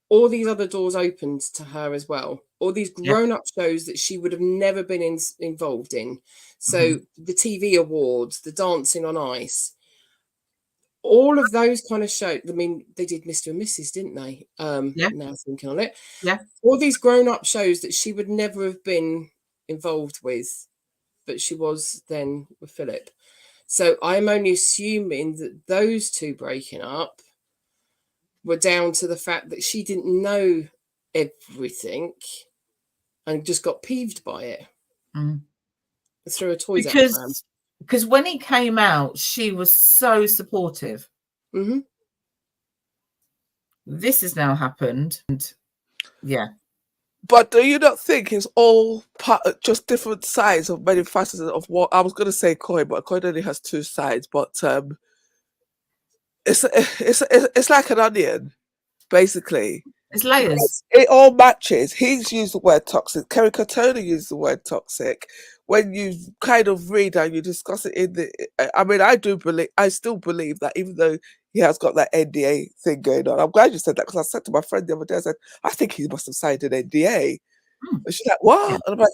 all these other doors opened to her as well. All these grown-up shows that she would have never been involved in. So the TV awards, the Dancing on Ice, all of those kind of shows. I mean, they did Mr. and Mrs., didn't they? Now thinking on it. Yeah. All these grown-up shows that she would never have been involved with, but she was then with Philip. So I'm only assuming that those two breaking up were down to the fact that she didn't know everything and just got peeved by it. Threw her toys out. Because when he came out, she was so supportive. This has now happened. And But do you not think it's all just different sides of many facets of what I was going to say coin, but a coin only has two sides. But it's like an onion, basically. It's layers. It all matches. He's used the word toxic. Kerry Katona used the word toxic. When you kind of read and you discuss it in the, I mean, I still believe that even though he has got that NDA thing going on, I'm glad you said that, because I said to my friend the other day, I said, I think he must have signed an NDA. And she's like, what? And I'm like,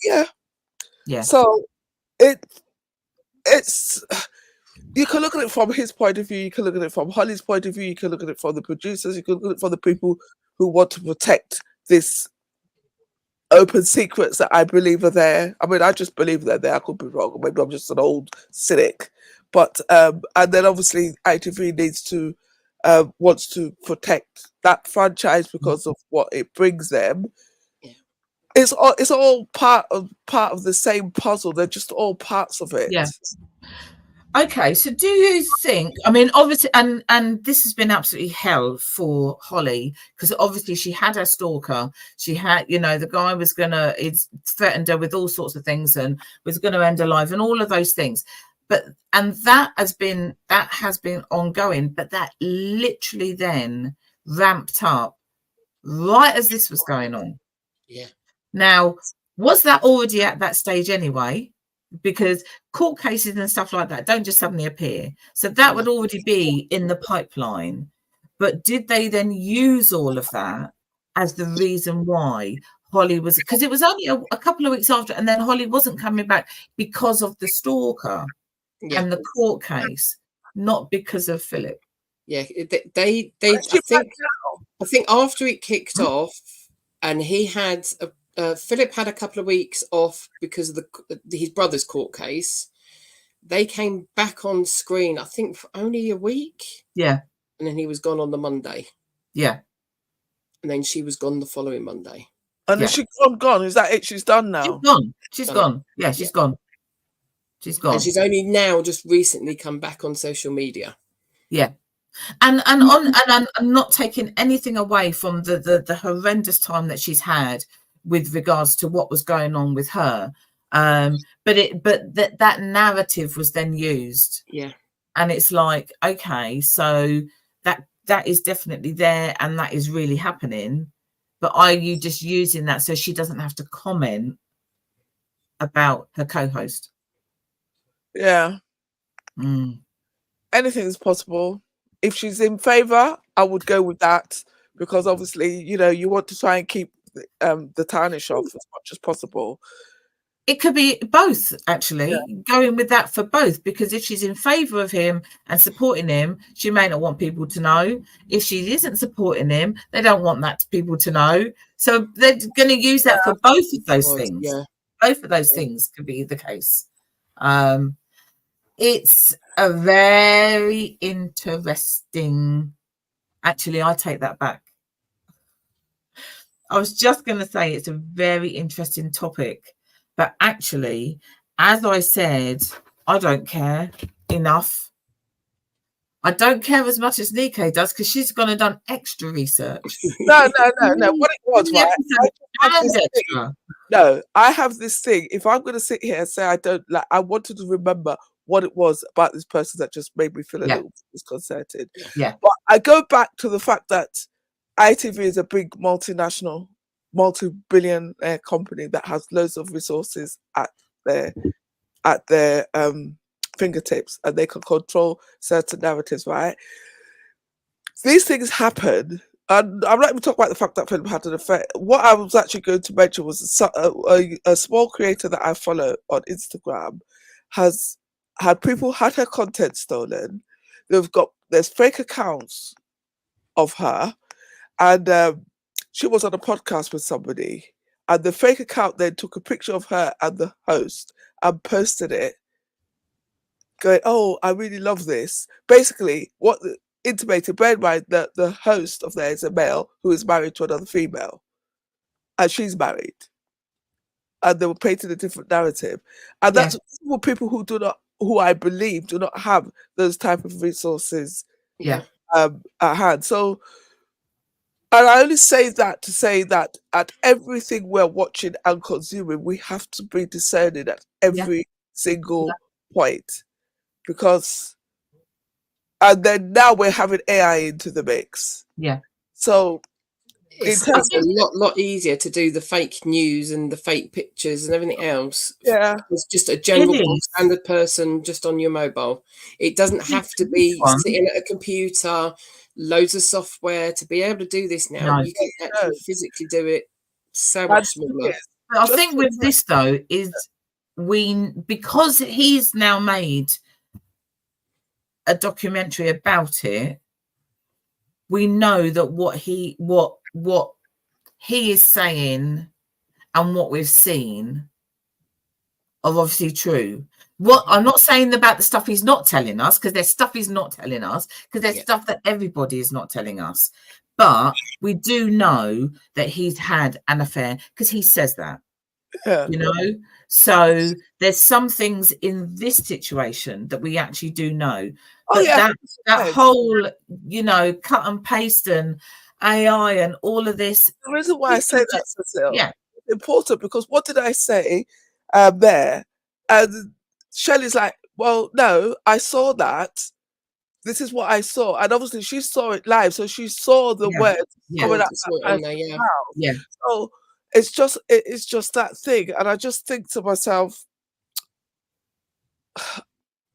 yeah. So it's, you can look at it from his point of view, you can look at it from Holly's point of view, you can look at it from the producers, you can look at it from the people who want to protect this open secrets that I believe are there. I mean, I just believe they're there. I could be wrong. Maybe I'm just an old cynic. But and then obviously ITV wants to protect that franchise because of what it brings them. It's all part of the same puzzle. They're just all parts of it. Yeah. Okay, so do you think, I mean, obviously, and this has been absolutely hell for Holly, because obviously she had her stalker. She had, the guy was it's threatened her with all sorts of things and was going to end her life and all of those things. And that has been ongoing, but that literally then ramped up right as this was going on. Yeah. Now, was that already at that stage anyway? Because court cases and stuff like that don't just suddenly appear. So that would already be in the pipeline. But did they then use all of that as the reason why Holly was, because it was only a couple of weeks after, and then Holly wasn't coming back because of the stalker and the court case, not because of Philip. Yeah, I think after it kicked off and he had Philip had a couple of weeks off because of his brother's court case. They came back on screen, I think, for only a week. Yeah. And then he was gone on the Monday. Yeah. And then she was gone the following Monday. And is she gone? Is that it? She's done now? She's gone. Yeah, she's gone. She's gone. And she's only now just recently come back on social media. Yeah. And I'm not taking anything away from the horrendous time that she's had with regards to what was going on with her, but that narrative was then used, and it's like, okay, so that is definitely there and that is really happening, but are you just using that so she doesn't have to comment about her co-host? Anything's possible. If she's in favor, I would go with that, because obviously you want to try and keep the tarnish off as much as possible. It could be both, actually, going with that for both, because if she's in favor of him and supporting him, she may not want people to know. If she isn't supporting him, they don't want that people to know. So they're going to use that for both of those things. Both of those things could be the case. It's a very interesting, actually, I take that back. I was just going to say it's a very interesting topic, but actually, as I said, I don't care enough I don't care as much as Nike does because she's gone and done extra research. No. What it was, right? I have this thing. If I'm going to sit here and say I don't like, I wanted to remember what it was about this person that just made me feel a little disconcerted. Yeah. But I go back to the fact that ITV is a big multinational, multi-billion company that has loads of resources at their fingertips, and they can control certain narratives, right? These things happen, and I'm not even talking about the fact that film had an effect. What I was actually going to mention was a small creator that I follow on Instagram has had her content stolen. There's fake accounts of her, and she was on a podcast with somebody, and the fake account then took a picture of her and the host and posted it, going, "Oh, I really love this." Basically, what intimated, bear in mind that the host of there is a male who is married to another female, and she's married, and they were painting a different narrative, and that's for people who I believe do not have those type of resources at hand. So, and I only say that to say that at everything we're watching and consuming, we have to be discerning at every single point, because, and then now we're having AI into the mix. Yeah. So it's a lot easier to do the fake news and the fake pictures and everything else. Yeah. It's just a general standard person just on your mobile. It doesn't have to be sitting at a computer, loads of software to be able to do this now. You can actually physically do it so much smaller. I think with this though is because he's now made a documentary about it, we know that what he is saying and what we've seen are obviously true. What I'm not saying about the stuff he's not telling us, because there's stuff he's not telling us, because there's stuff that everybody is not telling us, but we do know that he's had an affair because he says that. You know, so there's some things in this situation that we actually do know. But that whole, you know, cut and paste and AI and all of this. The reason why I say that, Cecile, it's important, because what did I say there? And Shelley's like, well, no, I saw that. This is what I saw. And obviously she saw it live, so she saw the words coming out of her mouth. So it's just that thing. And I just think to myself,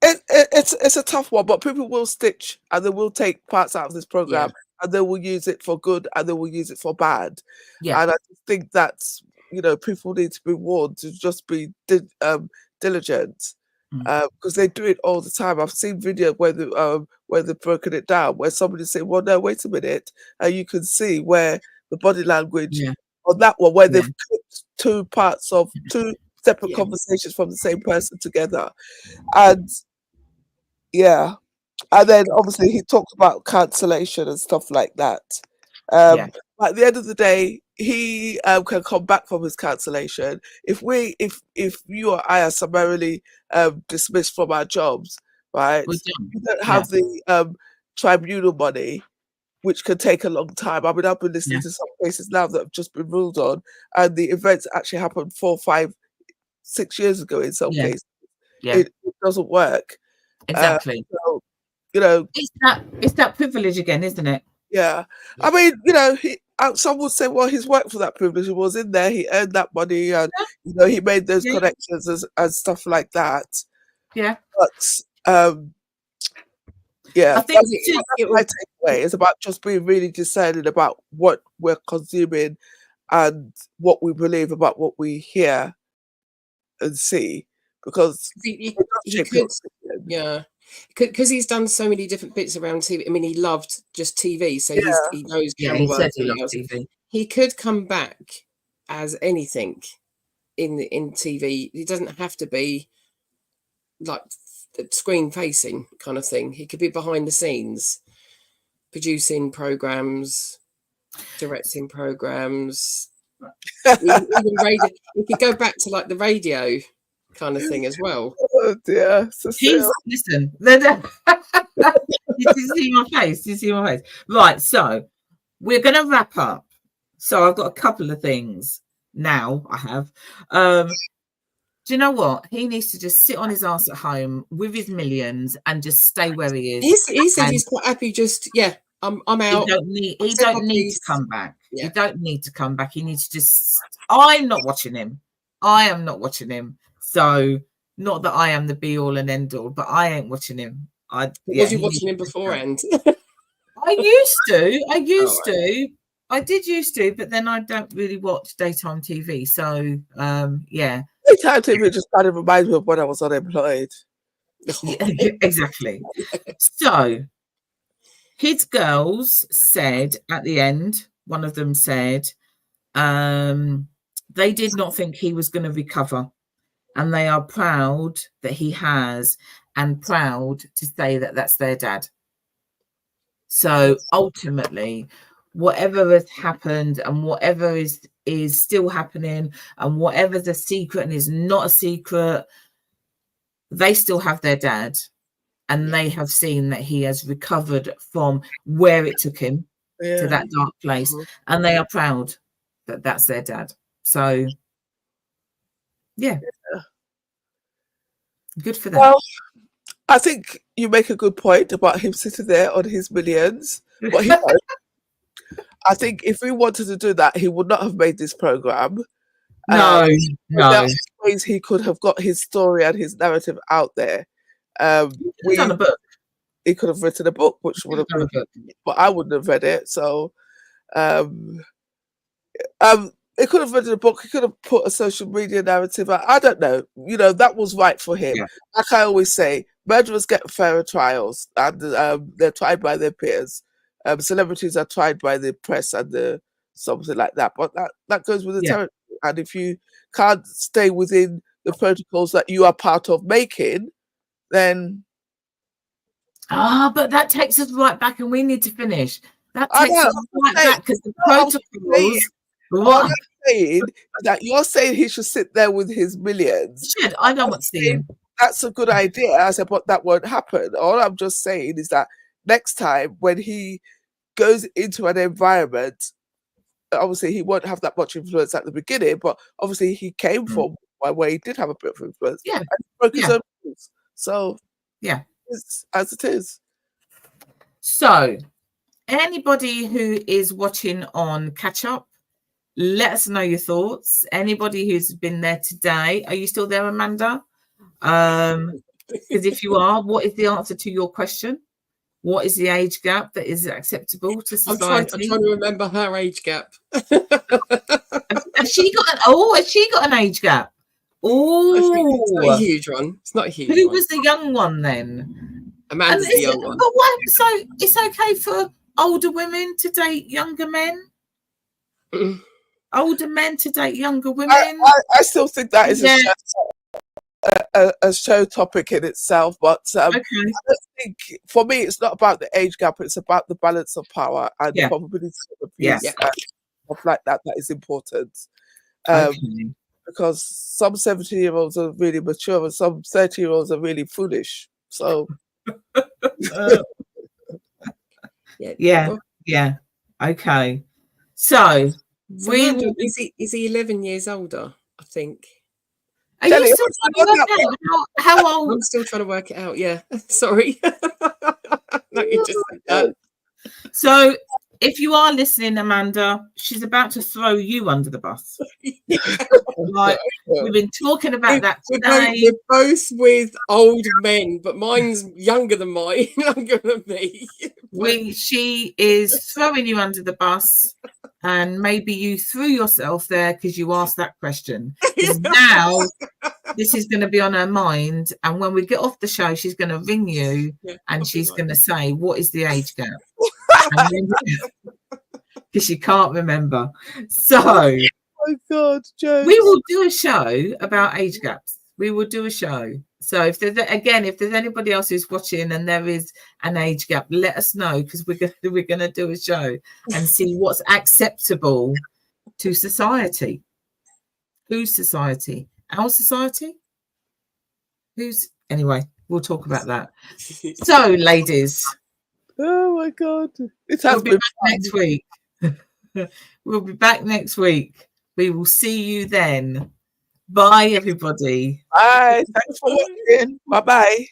it's a tough one, but people will stitch and they will take parts out of this program and they will use it for good and they will use it for bad. And I just think that's, you know, people need to be warned to just be diligent, because they do it all the time. I've seen video where they've broken it down, where somebody say, well, no, wait a minute, and you can see where the body language on that one, where they've clipped two parts of two separate conversations from the same person together. And and then obviously he talked about cancellation and stuff like that. At the end of the day, he can come back from his cancellation. If you or I are summarily dismissed from our jobs, right? We don't have the tribunal money, which can take a long time. I mean, I've been listening to some cases now that have just been ruled on, and the events actually happened 4, 5, 6 years ago in some cases. It doesn't work. Exactly. So, you know, it's that privilege again, isn't it? Yeah. I mean, you know, some would say, well, he's worked for that privilege. He was in there, he earned that money, and you know, he made those connections and stuff like that. Yeah. But I think my takeaway is about just being really discerning about what we're consuming and what we believe about what we hear and see, because he could, because he's done so many different bits around TV. I mean, he loved just TV, so he knows camera work. He could come back as anything in TV. He doesn't have to be like screen facing kind of thing. He could be behind the scenes, producing programs, directing programs, even radio. He could go back to like the radio kind of thing as well. Oh dear. Listen, Did you see my face? Did you see my face? Right, so we're going to wrap up. So I've got a couple of things now. I have. Do you know what? He needs to just sit on his ass at home with his millions and just stay where he is. He said he's quite happy. Just I'm out. He don't need to come back. Yeah. He don't need to come back. He needs to just. I'm not watching him. I am not watching him. So not that I am the be all and end all, but I ain't watching him. Was you watching him beforehand? I used to. I did used to, but then I don't really watch daytime TV. So yeah. Daytime TV just kind of reminds me of when I was unemployed. Exactly. So his girls said at the end, one of them said, they did not think he was going to recover, and they are proud that he has, and proud to say that that's their dad. So ultimately, whatever has happened and whatever is still happening and whatever's a secret and is not a secret, they still have their dad, and they have seen that he has recovered from where it took him to that dark place, and they are proud that that's their dad. So yeah. Good for them. Well, I think you make a good point about him sitting there on his millions. But I think if he wanted to do that, he would not have made this program. No. There are ways he could have got his story and his narrative out there. Done a book. He could have written a book, which would have been, but I wouldn't have read it. So, he could have written a book. He could have put a social media narrative out. I don't know. That was right for him. Yeah. Like I always say, murderers get fairer trials, and they're tried by their peers. Celebrities are tried by the press and something like that. But that goes with the territory. And if you can't stay within the protocols that you are part of making, then but that takes us right back, and we need to finish. That takes us right back, because the protocols. What I'm saying is that you're saying he should sit there with his millions. He should. I don't want to see him. That's a good idea. I said, but that won't happen. All I'm just saying is that next time when he goes into an environment, obviously he won't have that much influence at the beginning, but obviously he came from where he did have a bit of influence. Yeah. And he broke his own rules. So yeah, it's as it is. So anybody who is watching on catch up, let us know your thoughts. Anybody who's been there today, are you still there, Amanda? Because if you are, what is the answer to your question? What is the age gap that is acceptable to society? I'm trying to remember her age gap. Has she got an age gap? Oh, it's not a huge one. It's not a huge one. Who was the young one then? Amanda's the young one. But what? So it's okay for older women to date younger men? Older men to date younger women? I still think that is a show topic in itself, but I think for me it's not about the age gap, it's about the balance of power and the probability of abuse and stuff like that is important. Because some 70-year-olds are really mature and some 30-year-olds are really foolish. So okay. So is he 11 years older, I think. Are you still trying to work out how old? I'm still trying to work it out, yeah. Sorry. No, you just said that. So if you are listening, Amanda, she's about to throw you under the bus. Like, we've been talking about that today. We're both with old men, but mine's younger than me. She is throwing you under the bus, and maybe you threw yourself there because you asked that question. Now this is going to be on her mind, and when we get off the show, she's going to ring you and she's going to say, "What is the age gap?" Because she can't remember. So, oh my God, Joe. We will do a show about age gaps. We will do a show. So if there's anybody else who's watching and there is an age gap, let us know, because we're gonna do a show and see what's acceptable to society. Whose society? Our society? Anyway, we'll talk about that. So, ladies, Oh my God. It We'll has be been back next week. We'll be back next week. We will see you then. Bye, everybody. Bye. Thanks for watching. Bye-bye.